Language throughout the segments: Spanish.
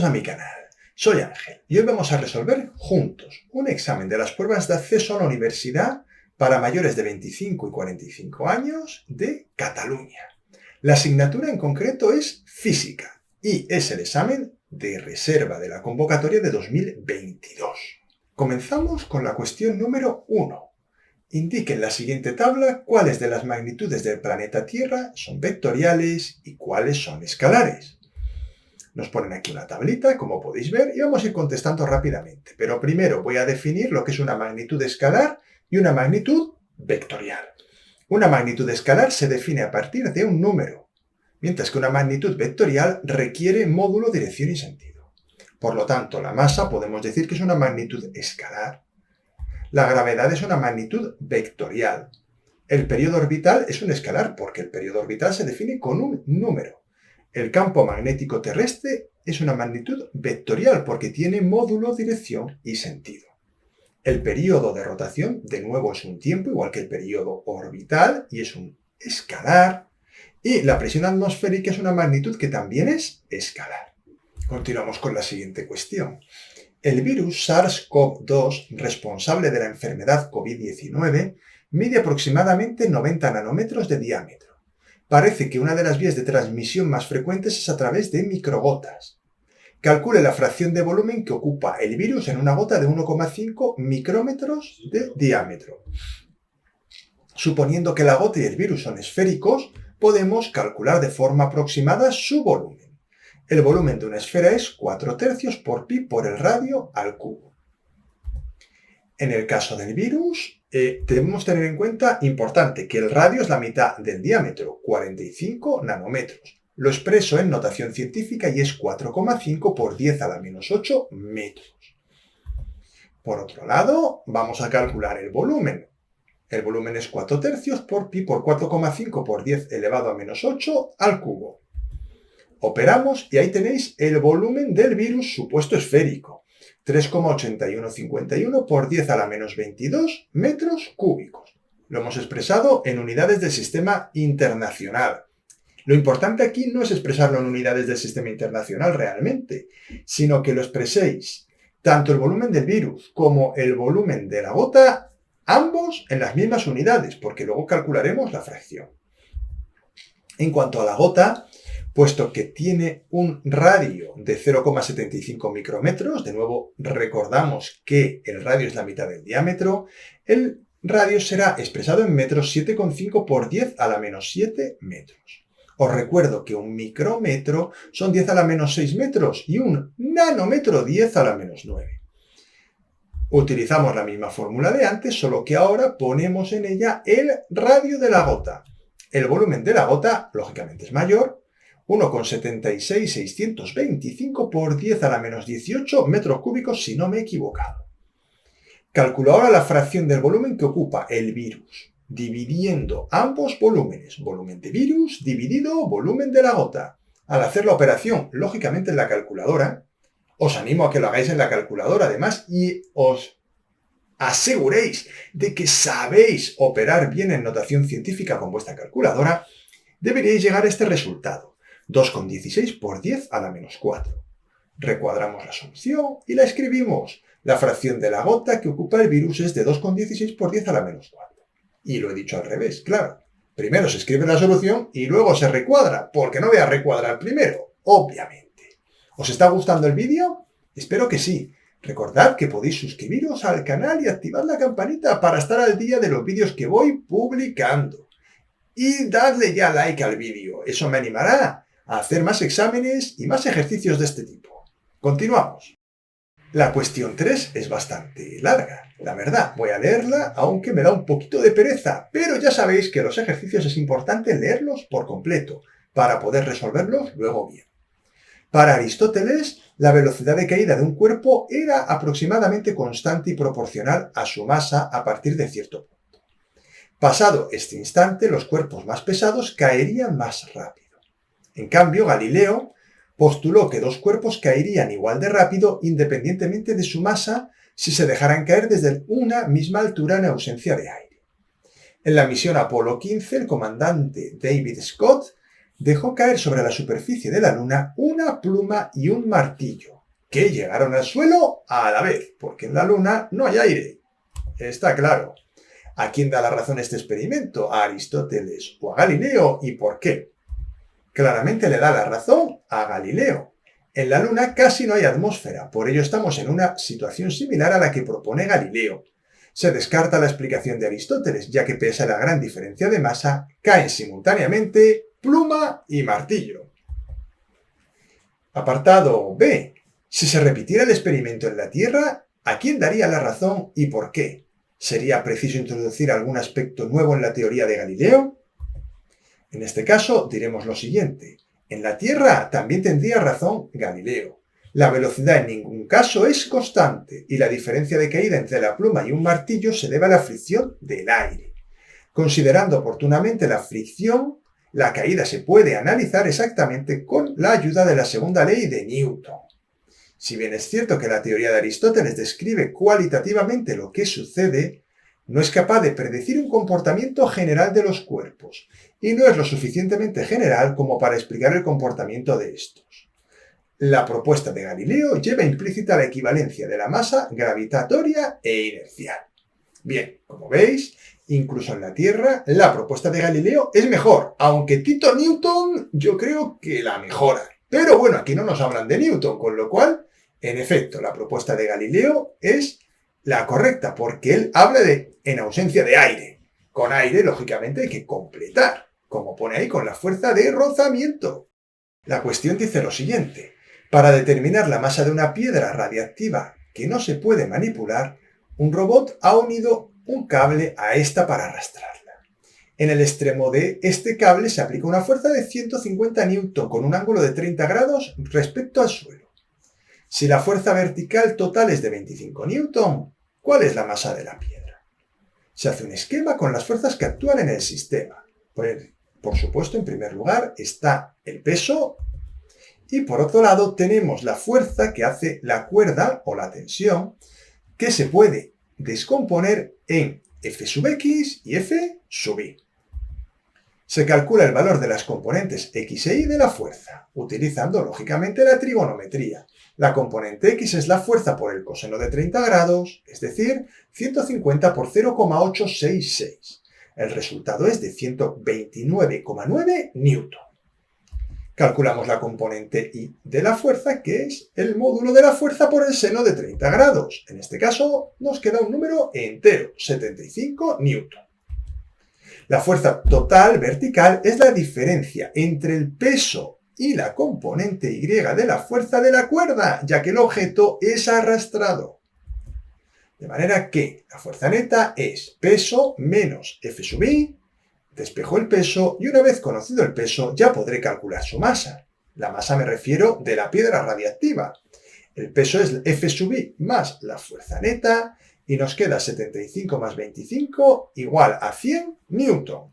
Bienvenidos a mi canal. Soy Ángel y hoy vamos a resolver juntos un examen de las pruebas de acceso a la universidad para mayores de 25 y 45 años de Cataluña. La asignatura en concreto es Física y es el examen de reserva de la convocatoria de 2022. Comenzamos con la cuestión número 1. Indique en la siguiente tabla cuáles de las magnitudes del planeta Tierra son vectoriales y cuáles son escalares. Nos ponen aquí una tablita, como podéis ver, y vamos a ir contestando rápidamente. Pero primero voy a definir lo que es una magnitud escalar y una magnitud vectorial. Una magnitud escalar se define a partir de un número, mientras que una magnitud vectorial requiere módulo, dirección y sentido. Por lo tanto, la masa podemos decir que es una magnitud escalar. La gravedad es una magnitud vectorial. El período orbital es un escalar porque el período orbital se define con un número. El campo magnético terrestre es una magnitud vectorial porque tiene módulo, dirección y sentido. El período de rotación, de nuevo, es un tiempo, igual que el período orbital, y es un escalar. Y la presión atmosférica es una magnitud que también es escalar. Continuamos con la siguiente cuestión. El virus SARS-CoV-2, responsable de la enfermedad COVID-19, mide aproximadamente 90 nanómetros de diámetro. Parece que una de las vías de transmisión más frecuentes es a través de microgotas. Calcule la fracción de volumen que ocupa el virus en una gota de 1,5 micrómetros de diámetro. Suponiendo que la gota y el virus son esféricos, podemos calcular de forma aproximada su volumen. El volumen de una esfera es 4/3 por pi por el radio al cubo. En el caso del virus, debemos tener en cuenta, importante, que el radio es la mitad del diámetro, 45 nanómetros. Lo expreso en notación científica y es 4,5 por 10 a la menos 8 metros. Por otro lado, vamos a calcular el volumen. El volumen es 4/3 por pi por 4,5 por 10 elevado a menos 8 al cubo. Operamos y ahí tenéis el volumen del virus supuesto esférico. 3,8151 por 10 a la menos 22 metros cúbicos. Lo hemos expresado en unidades del sistema internacional. Lo importante aquí no es expresarlo en unidades del sistema internacional realmente, sino que lo expreséis tanto el volumen del virus como el volumen de la gota, ambos en las mismas unidades, porque luego calcularemos la fracción. En cuanto a la gota, puesto que tiene un radio de 0,75 micrómetros, de nuevo recordamos que el radio es la mitad del diámetro, el radio será expresado en metros 7,5 por 10 a la menos 7 metros. Os recuerdo que un micrómetro son 10 a la menos 6 metros y un nanómetro 10 a la menos 9. Utilizamos la misma fórmula de antes, solo que ahora ponemos en ella el radio de la gota. El volumen de la gota, lógicamente, es mayor, 1,76625 por 10 a la menos 18 metros cúbicos, si no me he equivocado. Calculo ahora la fracción del volumen que ocupa el virus, dividiendo ambos volúmenes, volumen de virus dividido volumen de la gota. Al hacer la operación, lógicamente en la calculadora, os animo a que lo hagáis en la calculadora además y os aseguréis de que sabéis operar bien en notación científica con vuestra calculadora, deberíais llegar a este resultado. 2,16 por 10 a la menos 4. Recuadramos la solución y la escribimos. La fracción de la gota que ocupa el virus es de 2,16 por 10 a la menos 4. Y lo he dicho al revés, claro. Primero se escribe la solución y luego se recuadra, porque no voy a recuadrar primero, obviamente. ¿Os está gustando el vídeo? Espero que sí. Recordad que podéis suscribiros al canal y activar la campanita para estar al día de los vídeos que voy publicando. Y dadle ya like al vídeo, eso me animará a hacer más exámenes y más ejercicios de este tipo. Continuamos. La cuestión 3 es bastante larga, la verdad. Voy a leerla, aunque me da un poquito de pereza, pero ya sabéis que los ejercicios es importante leerlos por completo, para poder resolverlos luego bien. Para Aristóteles, la velocidad de caída de un cuerpo era aproximadamente constante y proporcional a su masa a partir de cierto punto. Pasado este instante, los cuerpos más pesados caerían más rápido. En cambio, Galileo postuló que dos cuerpos caerían igual de rápido independientemente de su masa si se dejaran caer desde una misma altura en ausencia de aire. En la misión Apolo 15, el comandante David Scott dejó caer sobre la superficie de la Luna una pluma y un martillo, que llegaron al suelo a la vez, porque en la Luna no hay aire. Está claro. ¿A quién da la razón este experimento? ¿A Aristóteles o a Galileo? ¿Y por qué? Claramente le da la razón a Galileo. En la Luna casi no hay atmósfera, por ello estamos en una situación similar a la que propone Galileo. Se descarta la explicación de Aristóteles, ya que pese a la gran diferencia de masa, caen simultáneamente pluma y martillo. Apartado B. Si se repitiera el experimento en la Tierra, ¿a quién daría la razón y por qué? ¿Sería preciso introducir algún aspecto nuevo en la teoría de Galileo? En este caso diremos lo siguiente. En la Tierra también tendría razón Galileo. La velocidad en ningún caso es constante y la diferencia de caída entre la pluma y un martillo se debe a la fricción del aire. Considerando oportunamente la fricción, la caída se puede analizar exactamente con la ayuda de la segunda ley de Newton. Si bien es cierto que la teoría de Aristóteles describe cualitativamente lo que sucede, no es capaz de predecir un comportamiento general de los cuerpos, y no es lo suficientemente general como para explicar el comportamiento de estos. La propuesta de Galileo lleva implícita la equivalencia de la masa gravitatoria e inercial. Bien, como veis, incluso en la Tierra, la propuesta de Galileo es mejor, aunque Tito Newton yo creo que la mejora. Pero bueno, aquí no nos hablan de Newton, con lo cual, en efecto, la propuesta de Galileo es la correcta, porque él habla de en ausencia de aire. Con aire, lógicamente, hay que completar, como pone ahí con la fuerza de rozamiento. La cuestión dice lo siguiente. Para determinar la masa de una piedra radiactiva que no se puede manipular, un robot ha unido un cable a esta para arrastrarla. En el extremo de este cable se aplica una fuerza de 150 newton con un ángulo de 30 grados respecto al suelo. Si la fuerza vertical total es de 25 newton, ¿cuál es la masa de la piedra? Se hace un esquema con las fuerzas que actúan en el sistema. Por supuesto, en primer lugar está el peso y por otro lado tenemos la fuerza que hace la cuerda o la tensión, que se puede descomponer en F sub x y F sub y. Se calcula el valor de las componentes x e y de la fuerza, utilizando lógicamente la trigonometría. La componente x es la fuerza por el coseno de 30 grados, es decir, 150 por 0,866. El resultado es de 129,9 newton. Calculamos la componente y de la fuerza, que es el módulo de la fuerza por el seno de 30 grados. En este caso nos queda un número entero, 75 newton. La fuerza total vertical es la diferencia entre el peso y la componente y de la fuerza de la cuerda, ya que el objeto es arrastrado. De manera que la fuerza neta es peso menos F sub i, despejo el peso y una vez conocido el peso ya podré calcular su masa. La masa me refiero de la piedra radiactiva. El peso es F sub i más la fuerza neta y nos queda 75 más 25 igual a 100 newton.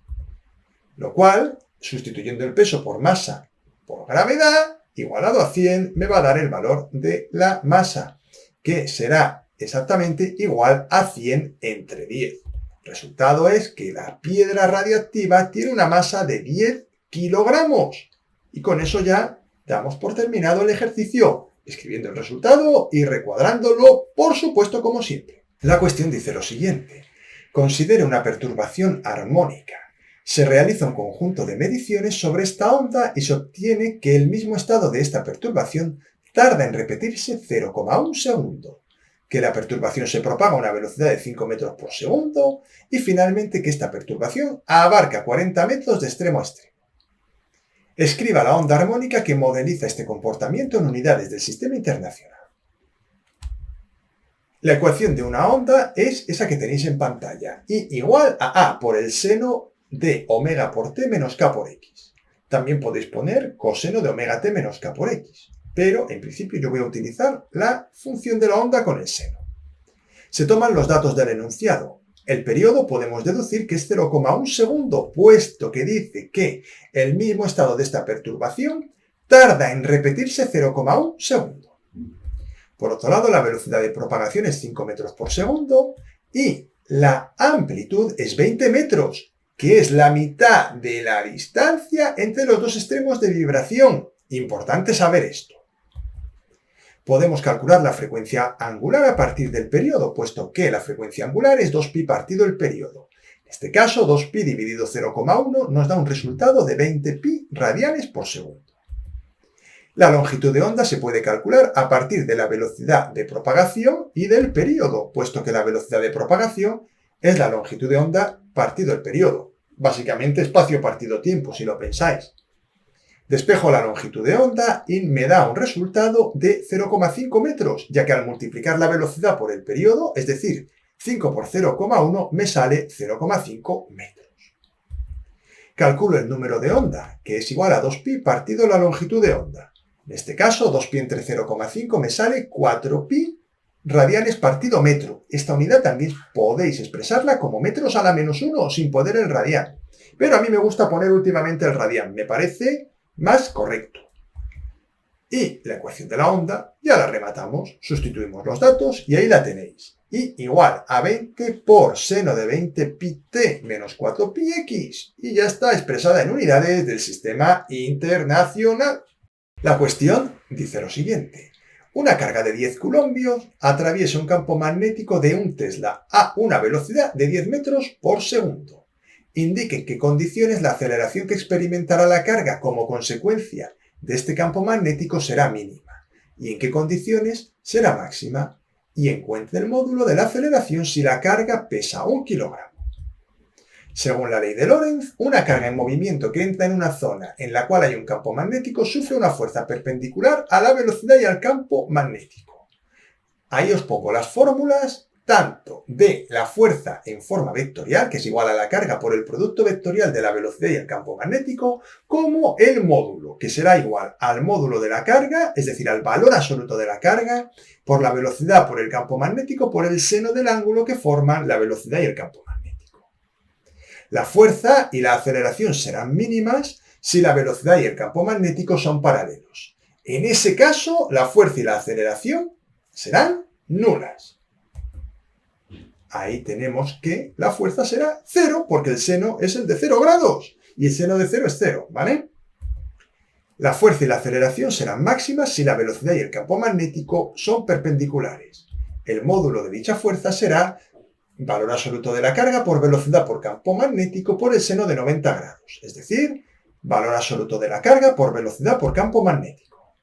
Lo cual, sustituyendo el peso por masa por gravedad, igualado a 100, me va a dar el valor de la masa, que será exactamente igual a 100 entre 10. El resultado es que la piedra radiactiva tiene una masa de 10 kilogramos. Y con eso ya damos por terminado el ejercicio, escribiendo el resultado y recuadrándolo, por supuesto, como siempre. La cuestión dice lo siguiente. Considere una perturbación armónica. Se realiza un conjunto de mediciones sobre esta onda y se obtiene que el mismo estado de esta perturbación tarda en repetirse 0,1 segundo, que la perturbación se propaga a una velocidad de 5 metros por segundo y finalmente que esta perturbación abarca 40 metros de extremo a extremo. Escriba la onda armónica que modeliza este comportamiento en unidades del sistema internacional. La ecuación de una onda es esa que tenéis en pantalla, y igual a A por el seno de omega por t menos k por x. También podéis poner coseno de omega t menos k por x, pero en principio yo voy a utilizar la función de la onda con el seno. Se toman los datos del enunciado. El periodo podemos deducir que es 0,1 segundo, puesto que dice que el mismo estado de esta perturbación tarda en repetirse 0,1 segundo. Por otro lado, la velocidad de propagación es 5 metros por segundo y la amplitud es 20 metros, que es la mitad de la distancia entre los dos extremos de vibración. Importante saber esto. Podemos calcular la frecuencia angular a partir del periodo, puesto que la frecuencia angular es 2pi partido el periodo. En este caso, 2pi dividido 0,1 nos da un resultado de 20pi radianes por segundo. La longitud de onda se puede calcular a partir de la velocidad de propagación y del periodo, puesto que la velocidad de propagación es la longitud de onda partido el periodo. Básicamente espacio partido tiempo, si lo pensáis. Despejo la longitud de onda y me da un resultado de 0,5 metros, ya que al multiplicar la velocidad por el periodo, es decir, 5 por 0,1, me sale 0,5 metros. Calculo el número de onda, que es igual a 2pi partido la longitud de onda. En este caso, 2pi entre 0,5 me sale 4pi radianes partido metro. Esta unidad también podéis expresarla como metros a la menos 1 sin poner el radian. Pero a mí me gusta poner últimamente el radian, me parece más correcto. Y la ecuación de la onda ya la rematamos, sustituimos los datos y ahí la tenéis. Y igual a 20 por seno de 20 pi t menos 4 pi x. Y ya está expresada en unidades del sistema internacional. La cuestión dice lo siguiente. Una carga de 10 coulombios atraviesa un campo magnético de 1 Tesla a una velocidad de 10 metros por segundo. Indique en qué condiciones la aceleración que experimentará la carga como consecuencia de este campo magnético será mínima y en qué condiciones será máxima, y encuentre el módulo de la aceleración si la carga pesa 1 kilogramo. Según la ley de Lorentz, una carga en movimiento que entra en una zona en la cual hay un campo magnético sufre una fuerza perpendicular a la velocidad y al campo magnético. Ahí os pongo las fórmulas tanto de la fuerza en forma vectorial, que es igual a la carga por el producto vectorial de la velocidad y el campo magnético, como el módulo, que será igual al módulo de la carga, es decir, al valor absoluto de la carga, por la velocidad por el campo magnético, por el seno del ángulo que forman la velocidad y el campo magnético. La fuerza y la aceleración serán mínimas si la velocidad y el campo magnético son paralelos. En ese caso, la fuerza y la aceleración serán nulas. Ahí tenemos que la fuerza será 0, porque el seno es el de 0 grados, y el seno de 0 es 0, ¿vale? La fuerza y la aceleración serán máximas si la velocidad y el campo magnético son perpendiculares. El módulo de dicha fuerza será valor absoluto de la carga por velocidad por campo magnético por el seno de 90 grados, es decir, valor absoluto de la carga por velocidad por campo magnético.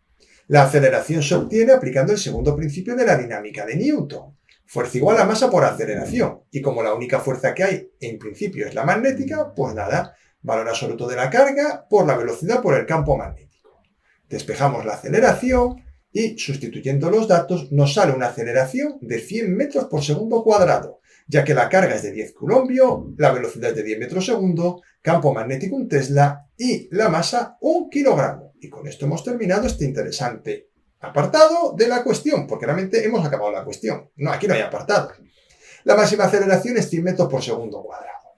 La aceleración se obtiene aplicando el segundo principio de la dinámica de Newton. Fuerza igual a masa por aceleración. Y como la única fuerza que hay en principio es la magnética, pues nada, valor absoluto de la carga por la velocidad por el campo magnético. Despejamos la aceleración y sustituyendo los datos nos sale una aceleración de 100 metros por segundo cuadrado, ya que la carga es de 10 coulombios, la velocidad es de 10 metros segundo, campo magnético 1 Tesla y la masa 1 kilogramo. Y con esto hemos terminado este interesante apartado de la cuestión, porque realmente hemos acabado la cuestión. No, aquí no hay apartado. La máxima aceleración es 100 metros por segundo cuadrado.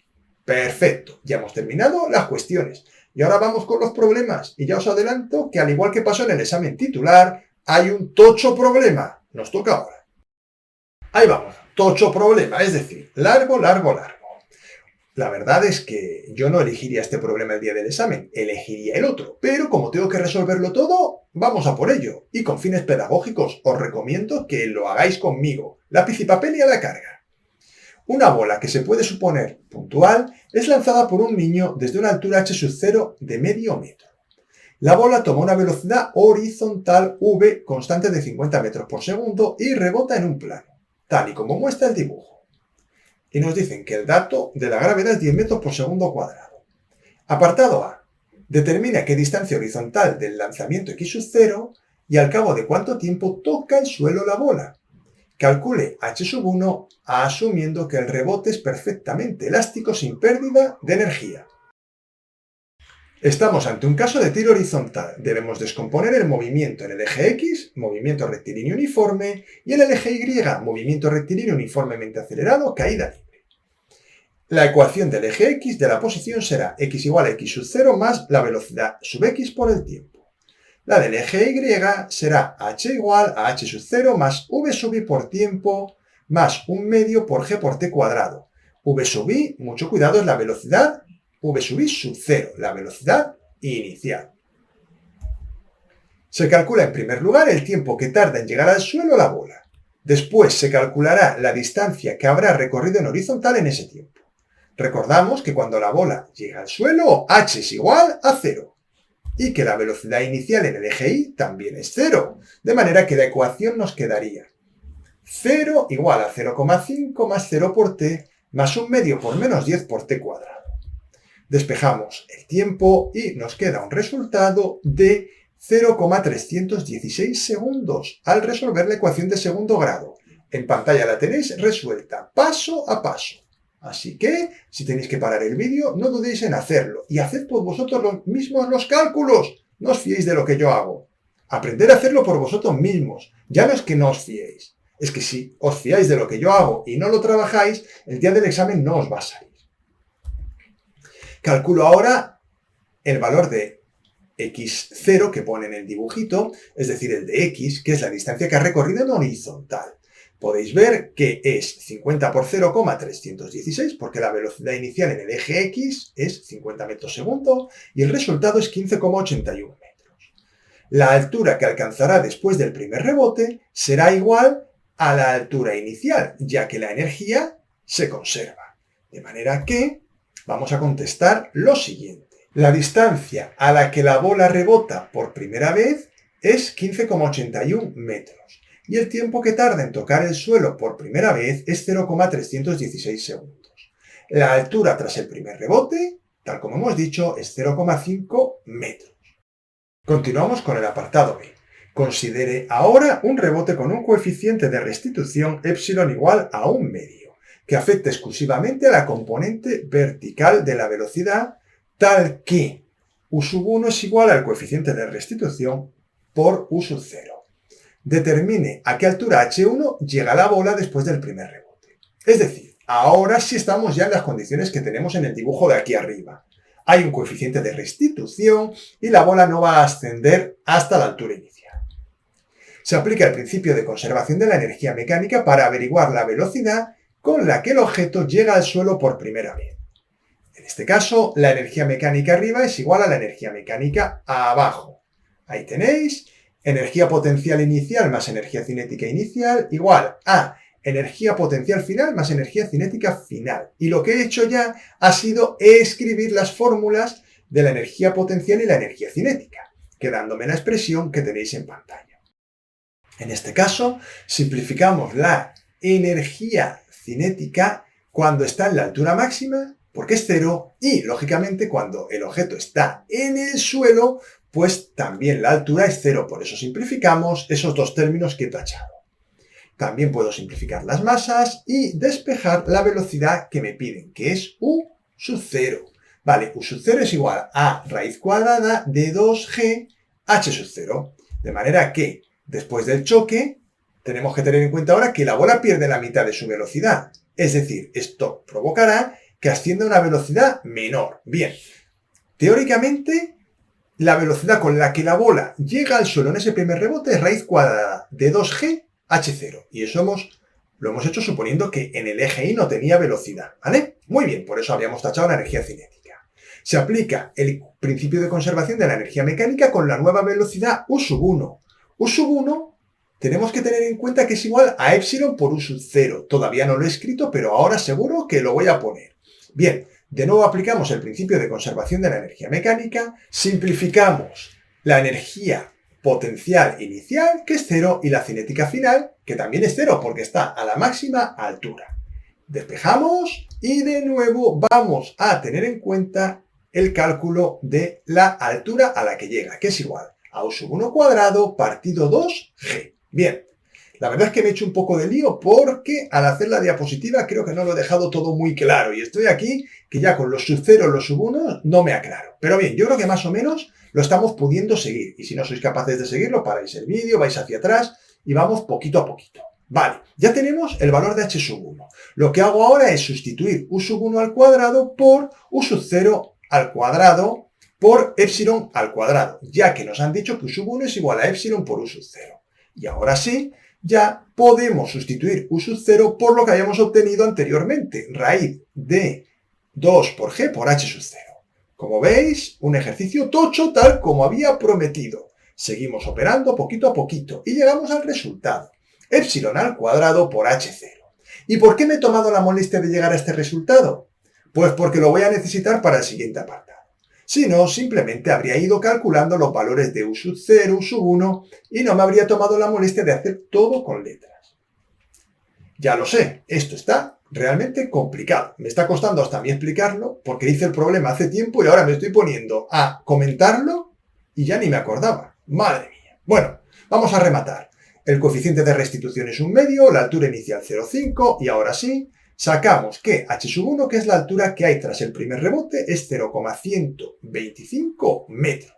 Perfecto, ya hemos terminado las cuestiones. Y ahora vamos con los problemas. Y ya os adelanto que al igual que pasó en el examen titular, hay un tocho problema. Nos toca ahora. Ahí vamos, tocho problema, es decir, largo, largo, largo. La verdad es que yo no elegiría este problema el día del examen, elegiría el otro. Pero como tengo que resolverlo todo, vamos a por ello. Y con fines pedagógicos os recomiendo que lo hagáis conmigo. Lápiz y papel y a la carga. Una bola que se puede suponer puntual es lanzada por un niño desde una altura h0 de medio metro. La bola toma una velocidad horizontal v constante de 50 metros por segundo y rebota en un plano, tal y como muestra el dibujo. Y nos dicen que el dato de la gravedad es 10 metros por segundo cuadrado. Apartado A. Determina qué distancia horizontal del lanzamiento x0 y al cabo de cuánto tiempo toca el suelo la bola. Calcule h1 asumiendo que el rebote es perfectamente elástico sin pérdida de energía. Estamos ante un caso de tiro horizontal. Debemos descomponer el movimiento en el eje X, movimiento rectilíneo uniforme, y en el eje Y, movimiento rectilíneo uniformemente acelerado, caída libre. La ecuación del eje X de la posición será x igual a x sub 0 más la velocidad sub x por el tiempo. La del eje Y será h igual a h sub 0 más v sub i por tiempo más 1 medio por g por t cuadrado. V sub i, mucho cuidado, es la velocidad V sub i sub 0, la velocidad inicial. Se calcula en primer lugar el tiempo que tarda en llegar al suelo la bola. Después se calculará la distancia que habrá recorrido en horizontal en ese tiempo. Recordamos que cuando la bola llega al suelo, h es igual a 0. Y que la velocidad inicial en el eje y también es 0. De manera que la ecuación nos quedaría 0 igual a 0,5 más 0 por t más 1/2 por menos 10 por t cuadrado. Despejamos el tiempo y nos queda un resultado de 0,316 segundos al resolver la ecuación de segundo grado. En pantalla la tenéis resuelta paso a paso. Así que, si tenéis que parar el vídeo, no dudéis en hacerlo y haced por vosotros mismos los cálculos. No os fiéis de lo que yo hago. Aprender a hacerlo por vosotros mismos. Ya no es que no os fiéis. Es que si os fiáis de lo que yo hago y no lo trabajáis, el día del examen no os va a salir. Calculo ahora el valor de x0 que pone en el dibujito, es decir, el de x, que es la distancia que ha recorrido en horizontal. Podéis ver que es 50 por 0,316, porque la velocidad inicial en el eje x es 50 metros segundo y el resultado es 15,81 metros. La altura que alcanzará después del primer rebote será igual a la altura inicial, ya que la energía se conserva. De manera que vamos a contestar lo siguiente. La distancia a la que la bola rebota por primera vez es 15,81 metros. Y el tiempo que tarda en tocar el suelo por primera vez es 0,316 segundos. La altura tras el primer rebote, tal como hemos dicho, es 0,5 metros. Continuamos con el apartado B. Considere ahora un rebote con un coeficiente de restitución epsilon igual a 1/2, que afecta exclusivamente a la componente vertical de la velocidad, tal que u sub 1 es igual al coeficiente de restitución por u sub 0. Determine a qué altura h1 llega la bola después del primer rebote. Es decir, ahora sí estamos ya en las condiciones que tenemos en el dibujo de aquí arriba. Hay un coeficiente de restitución y la bola no va a ascender hasta la altura inicial. Se aplica el principio de conservación de la energía mecánica para averiguar la velocidad con la que el objeto llega al suelo por primera vez. En este caso, la energía mecánica arriba es igual a la energía mecánica abajo. Ahí tenéis energía potencial inicial más energía cinética inicial igual a energía potencial final más energía cinética final. Y lo que he hecho ya ha sido escribir las fórmulas de la energía potencial y la energía cinética, quedándome la expresión que tenéis en pantalla. En este caso, simplificamos la energía cinética cuando está en la altura máxima, porque es 0, y, lógicamente, cuando el objeto está en el suelo, pues también la altura es 0. Por eso simplificamos esos dos términos que he tachado. También puedo simplificar las masas y despejar la velocidad que me piden, que es u sub 0. Vale, u sub 0 es igual a raíz cuadrada de 2g h sub 0. De manera que, después del choque, tenemos que tener en cuenta ahora que la bola pierde la mitad de su velocidad. Es decir, esto provocará que ascienda a una velocidad menor. Bien, teóricamente, la velocidad con la que la bola llega al suelo en ese primer rebote es raíz cuadrada de 2g h0. Y eso lo hemos hecho suponiendo que en el eje y no tenía velocidad, ¿vale? Muy bien, por eso habíamos tachado la energía cinética. Se aplica el principio de conservación de la energía mecánica con la nueva velocidad u sub 1. U sub 1 tenemos que tener en cuenta que es igual a epsilon por u sub 0. Todavía no lo he escrito, pero ahora seguro que lo voy a poner. Bien, de nuevo aplicamos el principio de conservación de la energía mecánica, simplificamos la energía potencial inicial, que es 0, y la cinética final, que también es 0, porque está a la máxima altura. Despejamos y de nuevo vamos a tener en cuenta el cálculo de la altura a la que llega, que es igual a u sub 1 cuadrado partido 2g. Bien, la verdad es que me he hecho un poco de lío porque al hacer la diapositiva creo que no lo he dejado todo muy claro y estoy aquí que ya con los sub 0 y los sub 1 no me aclaro. Pero bien, yo creo que más o menos lo estamos pudiendo seguir y si no sois capaces de seguirlo, paráis el vídeo, vais hacia atrás y vamos poquito a poquito. Vale, ya tenemos el valor de h sub 1. Lo que hago ahora es sustituir u sub 1 al cuadrado por u sub 0 al cuadrado por epsilon al cuadrado, ya que nos han dicho que u sub 1 es igual a epsilon por u sub 0. Y ahora sí, ya podemos sustituir U sub 0 por lo que habíamos obtenido anteriormente, raíz de 2 por G por H sub 0. Como veis, un ejercicio tocho tal como había prometido. Seguimos operando poquito a poquito y llegamos al resultado. Epsilon al cuadrado por H0. ¿Y por qué me he tomado la molestia de llegar a este resultado? Pues porque lo voy a necesitar para el siguiente apartado. Si no, simplemente habría ido calculando los valores de U sub 0, U sub 1 y no me habría tomado la molestia de hacer todo con letras. Ya lo sé, esto está realmente complicado. Me está costando hasta a mí explicarlo porque hice el problema hace tiempo y ahora me estoy poniendo a comentarlo y ya ni me acordaba. Madre mía. Bueno, vamos a rematar. El coeficiente de restitución es 1 medio, la altura inicial 0,5 y ahora sí, sacamos que h sub 1, que es la altura que hay tras el primer rebote, es 0,125 metros.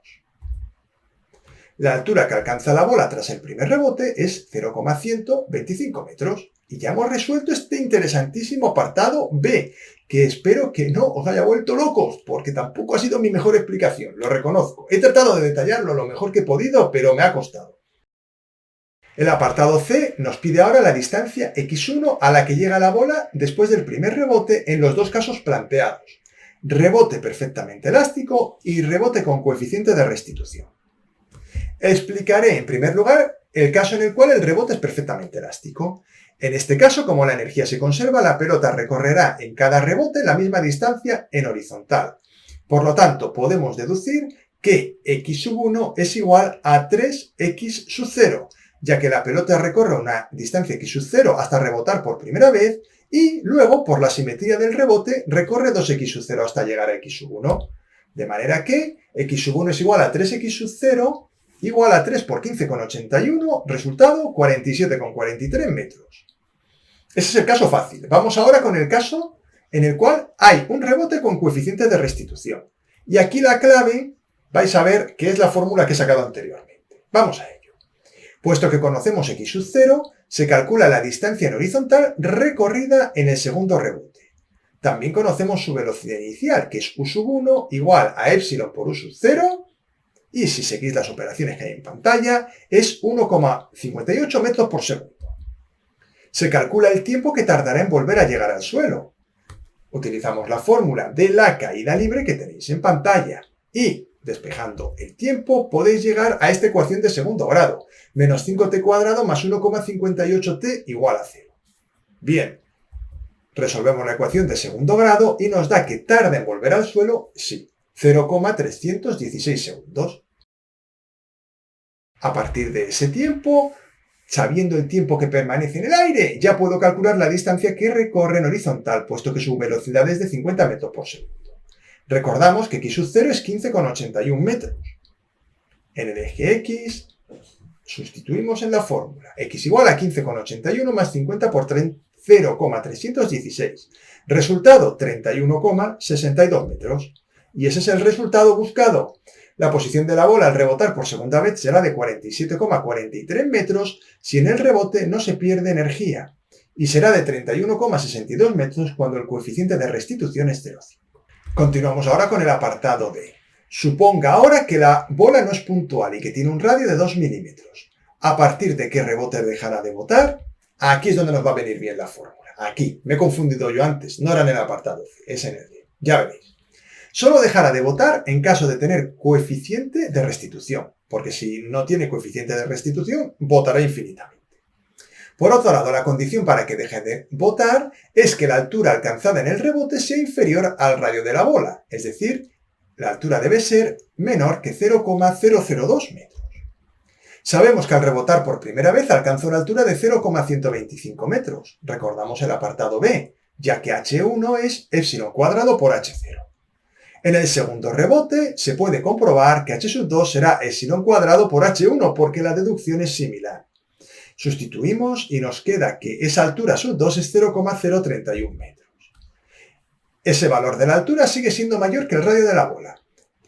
La altura que alcanza la bola tras el primer rebote es 0,125 metros. Y ya hemos resuelto este interesantísimo apartado B, que espero que no os haya vuelto locos, porque tampoco ha sido mi mejor explicación, lo reconozco. He tratado de detallarlo lo mejor que he podido, pero me ha costado. El apartado C nos pide ahora la distancia x1 a la que llega la bola después del primer rebote en los dos casos planteados. Rebote perfectamente elástico y rebote con coeficiente de restitución. Explicaré en primer lugar el caso en el cual el rebote es perfectamente elástico. En este caso, como la energía se conserva, la pelota recorrerá en cada rebote la misma distancia en horizontal. Por lo tanto, podemos deducir que x sub 1 es igual a 3x sub 0, ya que la pelota recorre una distancia x sub 0 hasta rebotar por primera vez y luego, por la simetría del rebote, recorre 2x sub 0 hasta llegar a x sub 1. De manera que x sub 1 es igual a 3x sub 0 igual a 3 por 15,81, resultado 47,43 metros. Ese es el caso fácil. Vamos ahora con el caso en el cual hay un rebote con coeficiente de restitución. Y aquí la clave vais a ver que es la fórmula que he sacado anteriormente. Vamos a ello. Puesto que conocemos x sub 0, se calcula la distancia en horizontal recorrida en el segundo rebote. También conocemos su velocidad inicial, que es u sub 1 igual a epsilon por u sub 0, y si seguís las operaciones que hay en pantalla, es 1,58 metros por segundo. Se calcula el tiempo que tardará en volver a llegar al suelo. Utilizamos la fórmula de la caída libre que tenéis en pantalla y, despejando el tiempo, podéis llegar a esta ecuación de segundo grado, menos 5t cuadrado más 1,58t igual a 0. Bien, resolvemos la ecuación de segundo grado y nos da que tarda en volver al suelo, sí, 0,316 segundos. A partir de ese tiempo, sabiendo el tiempo que permanece en el aire, ya puedo calcular la distancia que recorre en horizontal, puesto que su velocidad es de 50 metros por segundo. Recordamos que x sub 0 es 15,81 metros. En el eje x, sustituimos en la fórmula. X igual a 15,81 más 50 por 0,316. Resultado, 31,62 metros. Y ese es el resultado buscado. La posición de la bola al rebotar por segunda vez será de 47,43 metros si en el rebote no se pierde energía. Y será de 31,62 metros cuando el coeficiente de restitución es 0,5. Continuamos ahora con el apartado D. Suponga ahora que la bola no es puntual y que tiene un radio de 2 milímetros. ¿A partir de qué rebote dejará de botar? Aquí es donde nos va a venir bien la fórmula. Aquí. Me he confundido yo antes. No era en el apartado C, es en el D. Ya veréis. Solo dejará de botar en caso de tener coeficiente de restitución, porque si no tiene coeficiente de restitución, botará infinitamente. Por otro lado, la condición para que deje de botar es que la altura alcanzada en el rebote sea inferior al radio de la bola, es decir, la altura debe ser menor que 0,002 metros. Sabemos que al rebotar por primera vez alcanza una altura de 0,125 metros. Recordamos el apartado B, ya que h1 es epsilon cuadrado por h0. En el segundo rebote se puede comprobar que h sub 2 será epsilon cuadrado por h1 porque la deducción es similar. Sustituimos y nos queda que esa altura sub 2 es 0,031 metros. Ese valor de la altura sigue siendo mayor que el radio de la bola.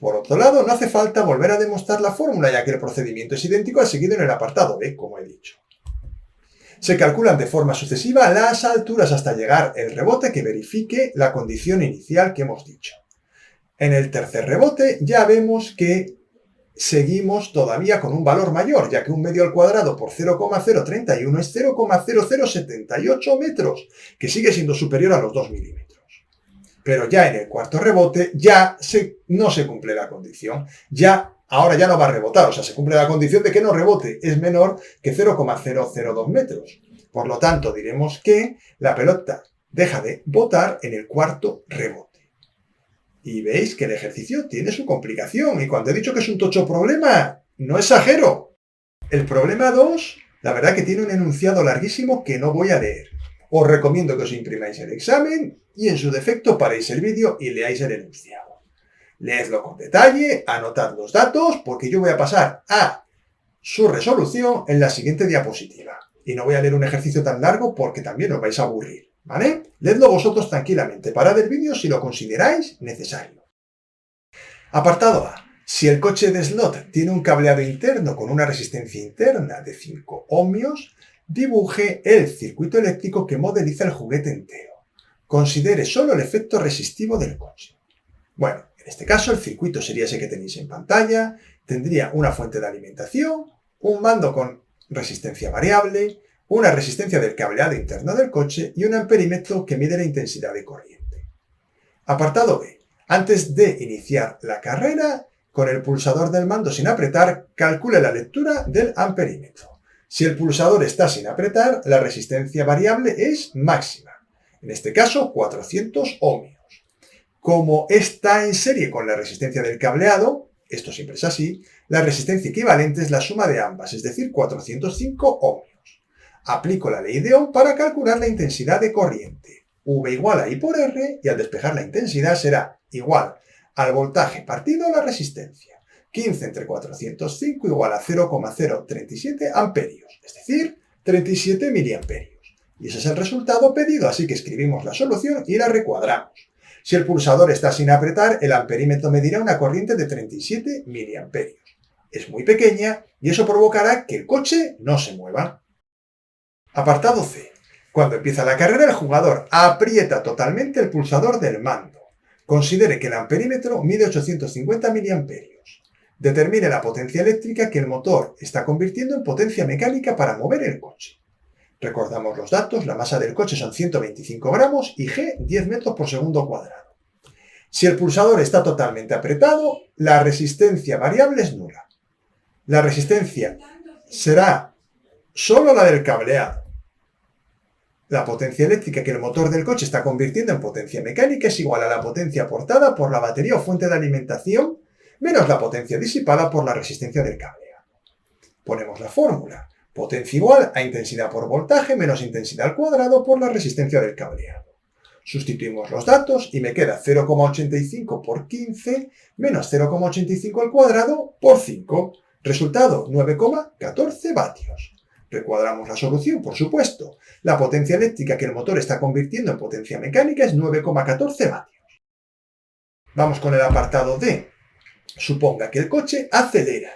Por otro lado, no hace falta volver a demostrar la fórmula ya que el procedimiento es idéntico al seguido en el apartado B, como he dicho. Se calculan de forma sucesiva las alturas hasta llegar el rebote que verifique la condición inicial que hemos dicho. En el tercer rebote ya vemos que seguimos todavía con un valor mayor, ya que 1 medio al cuadrado por 0,031 es 0,0078 metros, que sigue siendo superior a los 2 milímetros. Pero ya en el cuarto rebote no se cumple la condición. Ahora ya no va a rebotar, o sea, se cumple la condición de que no rebote, es menor que 0,002 metros. Por lo tanto, diremos que la pelota deja de botar en el cuarto rebote. Y veis que el ejercicio tiene su complicación, y cuando he dicho que es un tocho problema, no exagero. El problema 2, la verdad que tiene un enunciado larguísimo que no voy a leer. Os recomiendo que os imprimáis el examen y en su defecto paréis el vídeo y leáis el enunciado. Leedlo con detalle, anotad los datos, porque yo voy a pasar a su resolución en la siguiente diapositiva. Y no voy a leer un ejercicio tan largo porque también os vais a aburrir, ¿vale? Leedlo vosotros tranquilamente, parad el vídeo si lo consideráis necesario. Apartado A. Si el coche de slot tiene un cableado interno con una resistencia interna de 5 ohmios, dibuje el circuito eléctrico que modeliza el juguete entero. Considere solo el efecto resistivo del coche. Bueno, en este caso el circuito sería ese que tenéis en pantalla, tendría una fuente de alimentación, un mando con resistencia variable, una resistencia del cableado interno del coche y un amperímetro que mide la intensidad de corriente. Apartado B. Antes de iniciar la carrera, con el pulsador del mando sin apretar, calcule la lectura del amperímetro. Si el pulsador está sin apretar, la resistencia variable es máxima. En este caso, 400 ohmios. Como está en serie con la resistencia del cableado, esto siempre es así, la resistencia equivalente es la suma de ambas, es decir, 405 ohmios. Aplico la ley de Ohm para calcular la intensidad de corriente. V igual a I por R y al despejar la intensidad será igual al voltaje partido la resistencia. 15 entre 405 igual a 0,037 amperios, es decir, 37 miliamperios. Y ese es el resultado pedido, así que escribimos la solución y la recuadramos. Si el pulsador está sin apretar, el amperímetro medirá una corriente de 37 miliamperios. Es muy pequeña y eso provocará que el coche no se mueva. Apartado C. Cuando empieza la carrera, el jugador aprieta totalmente el pulsador del mando. Considere que el amperímetro mide 850 miliamperios. Determine la potencia eléctrica que el motor está convirtiendo en potencia mecánica para mover el coche. Recordamos los datos, la masa del coche son 125 gramos y G 10 metros por segundo cuadrado. Si el pulsador está totalmente apretado, la resistencia variable es nula. La resistencia será solo la del cableado. La potencia eléctrica que el motor del coche está convirtiendo en potencia mecánica es igual a la potencia aportada por la batería o fuente de alimentación menos la potencia disipada por la resistencia del cableado. Ponemos la fórmula. Potencia igual a intensidad por voltaje menos intensidad al cuadrado por la resistencia del cableado. Sustituimos los datos y me queda 0,85 por 15 menos 0,85 al cuadrado por 5. Resultado 9,14 vatios. Recuadramos la solución, por supuesto. La potencia eléctrica que el motor está convirtiendo en potencia mecánica es 9,14 vatios. Vamos con el apartado D. Suponga que el coche acelera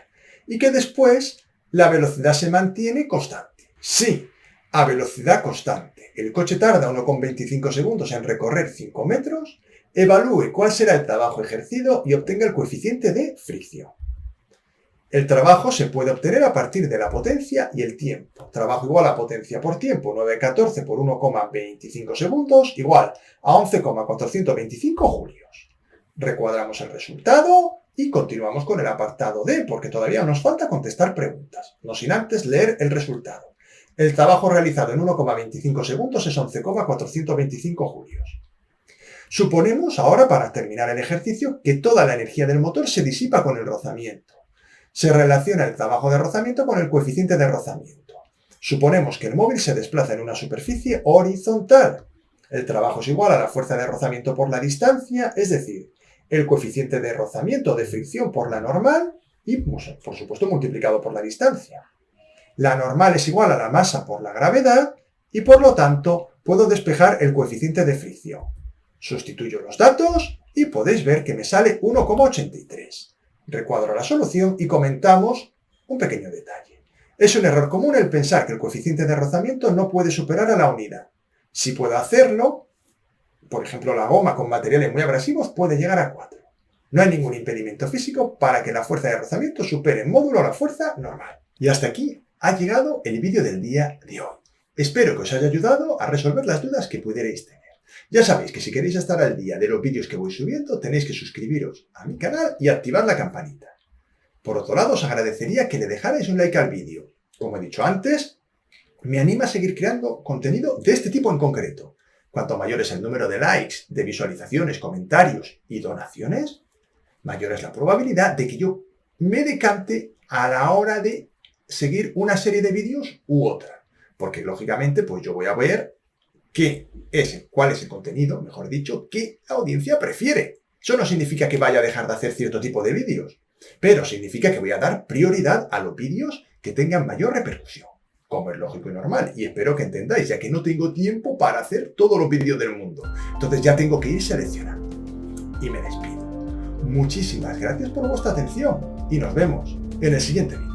y que después la velocidad se mantiene constante. Sí, a velocidad constante. El coche tarda 1,25 segundos en recorrer 5 metros. Evalúe cuál será el trabajo ejercido y obtenga el coeficiente de fricción. El trabajo se puede obtener a partir de la potencia y el tiempo. Trabajo igual a potencia por tiempo, 9,14 por 1,25 segundos, igual a 11,425 julios. Recuadramos el resultado y continuamos con el apartado D, porque todavía nos falta contestar preguntas, no sin antes leer el resultado. El trabajo realizado en 1,25 segundos es 11,425 julios. Suponemos ahora, para terminar el ejercicio, que toda la energía del motor se disipa con el rozamiento. Se relaciona el trabajo de rozamiento con el coeficiente de rozamiento. Suponemos que el móvil se desplaza en una superficie horizontal. El trabajo es igual a la fuerza de rozamiento por la distancia, es decir, el coeficiente de rozamiento de fricción por la normal y, por supuesto, multiplicado por la distancia. La normal es igual a la masa por la gravedad y, por lo tanto, puedo despejar el coeficiente de fricción. Sustituyo los datos y podéis ver que me sale 1,83. Recuadro la solución y comentamos un pequeño detalle. Es un error común el pensar que el coeficiente de rozamiento no puede superar a la unidad. Si puedo hacerlo, por ejemplo la goma con materiales muy abrasivos puede llegar a 4. No hay ningún impedimento físico para que la fuerza de rozamiento supere en módulo la fuerza normal. Y hasta aquí ha llegado el vídeo del día de hoy. Espero que os haya ayudado a resolver las dudas que pudierais tener. Ya sabéis que si queréis estar al día de los vídeos que voy subiendo, tenéis que suscribiros a mi canal y activar la campanita. Por otro lado, os agradecería que le dejarais un like al vídeo. Como he dicho antes, me anima a seguir creando contenido de este tipo en concreto. Cuanto mayor es el número de likes, de visualizaciones, comentarios y donaciones, mayor es la probabilidad de que yo me decante a la hora de seguir una serie de vídeos u otra. Porque, lógicamente, pues yo voy a ver cuál es el contenido, mejor dicho, que la audiencia prefiere. Eso no significa que vaya a dejar de hacer cierto tipo de vídeos, pero significa que voy a dar prioridad a los vídeos que tengan mayor repercusión, como es lógico y normal. Y espero que entendáis, ya que no tengo tiempo para hacer todos los vídeos del mundo. Entonces ya tengo que ir seleccionando. Y me despido. Muchísimas gracias por vuestra atención y nos vemos en el siguiente vídeo.